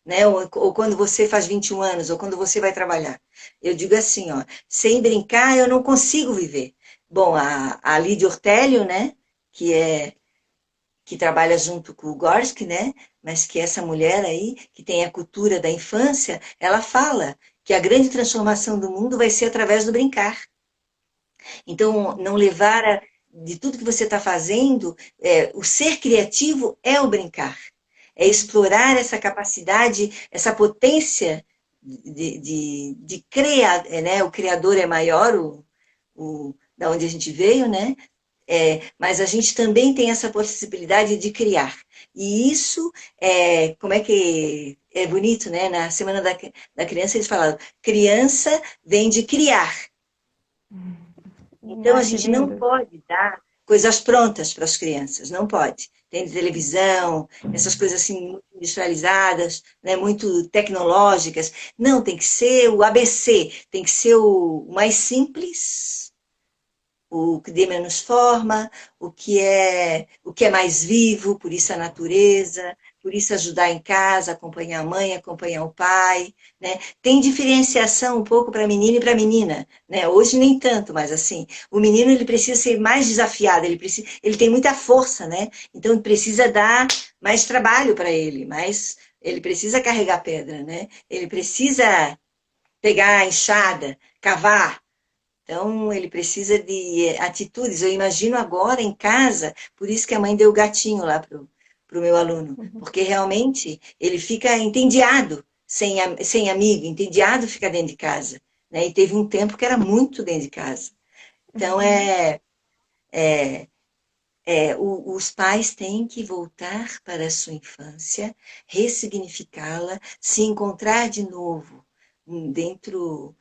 né? Ou quando você faz 21 anos, ou quando você vai trabalhar. Eu digo assim, ó, sem brincar eu não consigo viver. Bom, a Lídia Ortélio, né? Que é que trabalha junto com o Gorski, né? Mas que essa mulher aí, que tem a cultura da infância, ela fala que a grande transformação do mundo vai ser através do brincar. Então, não levar de tudo que você está fazendo, o ser criativo é o brincar. É explorar essa capacidade, essa potência de criar, né? O Criador é maior, da onde a gente veio, né? Mas a gente também tem essa possibilidade de criar. E isso, como é que é bonito, né? Na Semana da Criança eles falaram, criança vem de criar. Então, a Ah, que gente não lindo. pode dar coisas prontas para as crianças, não pode. Tem televisão, essas coisas assim, muito industrializadas, né, muito tecnológicas. Não, tem que ser o ABC, tem que ser o mais simples, o que dê menos forma, o que é mais vivo, por isso a natureza, por isso ajudar em casa, acompanhar a mãe, acompanhar o pai, né? Tem diferenciação um pouco para menino e para menina, né? Hoje nem tanto, mas assim, o menino ele precisa ser mais desafiado, ele tem muita força, né? Então precisa dar mais trabalho para ele, mas ele precisa carregar pedra, né? Ele precisa pegar a enxada, cavar. Então, ele precisa de atitudes. Eu imagino agora em casa, por isso que a mãe deu o gatinho lá pro meu aluno, porque realmente ele fica entediado sem amigo, entediado ficar dentro de casa. Né? E teve um tempo que era muito dentro de casa. Então, Uhum. os pais têm que voltar para a sua infância, ressignificá-la, se encontrar de novo dentro.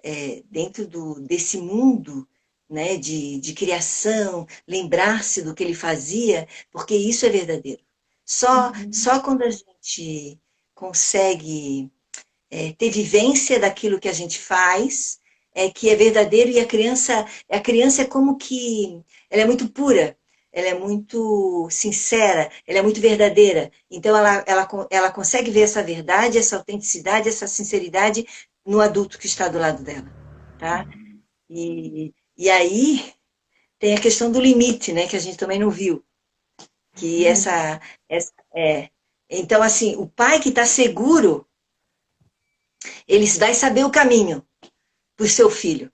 É, dentro desse mundo, né, de criação, lembrar-se do que ele fazia, porque isso é verdadeiro. Uhum. Só quando a gente consegue ter vivência daquilo que a gente faz, é que é verdadeiro e a criança é como que ela é muito pura, ela é muito sincera, ela é muito verdadeira. Então ela consegue ver essa verdade, essa autenticidade, essa sinceridade no adulto que está do lado dela, tá? E aí tem a questão do limite, né, que a gente também não viu, que essa então assim, o pai que está seguro, ele vai saber o caminho para o seu filho,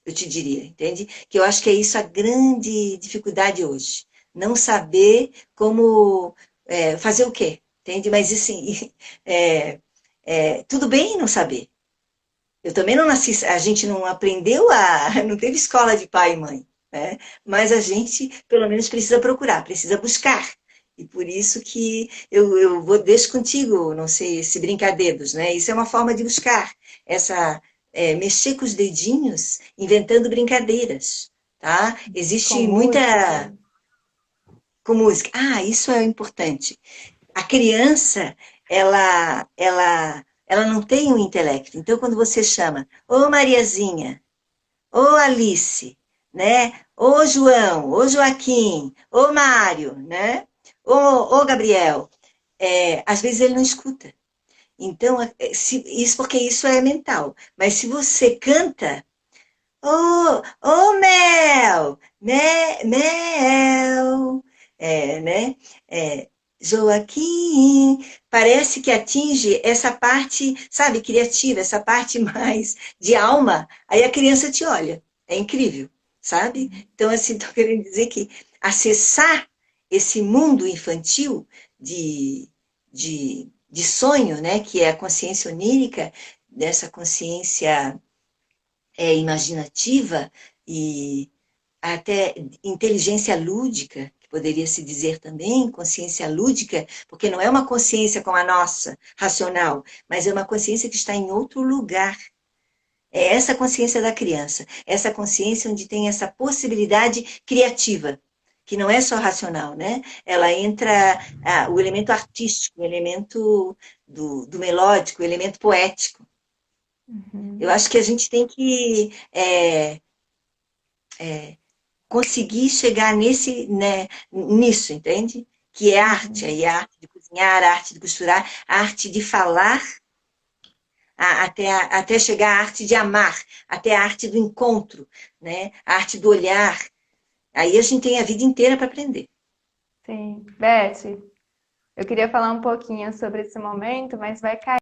eu te diria, entende? Que eu acho que é isso a grande dificuldade hoje. Não saber como fazer o quê, entende? Mas assim, tudo bem não saber. Eu também não nasci, a gente não aprendeu não teve escola de pai e mãe, né? Mas a gente, pelo menos, precisa procurar, precisa buscar. E por isso que eu deixo contigo, não sei, esse brincadedos, né? Isso é uma forma de buscar, mexer com os dedinhos, inventando brincadeiras, tá? Com Existe muita música. com música. Ah, isso é importante. A criança, ela não tem um intelecto. Então, quando você chama, ô Mariazinha, ô Alice, né? Ô João, ô Joaquim, ô Mário, né? Ô Gabriel, às vezes ele não escuta. Então, isso porque isso é mental. Mas se você canta, ô Mel, né? Mel, né? É, Joaquim, parece que atinge essa parte, sabe, criativa, essa parte mais de alma. Aí a criança te olha. É incrível, sabe? Então, assim, estou querendo dizer que acessar esse mundo infantil de sonho, né? Que é a consciência onírica, dessa consciência imaginativa e até inteligência lúdica, que poderia se dizer também, consciência lúdica, porque não é uma consciência como a nossa, racional, mas é uma consciência que está em outro lugar. É essa consciência da criança, essa consciência onde tem essa possibilidade criativa, que não é só racional, né? Ela entra o elemento artístico, o elemento do melódico, o elemento poético. Eu Uhum. acho que a gente tem que conseguir chegar nisso, entende? Que é arte, Uhum. aí a arte de cozinhar, a arte de costurar, a arte de falar, até chegar à arte de amar, até a arte do encontro, né? A arte do olhar. Aí a gente tem a vida inteira para aprender. Sim. Beth, eu queria falar um pouquinho sobre esse momento, mas vai cair.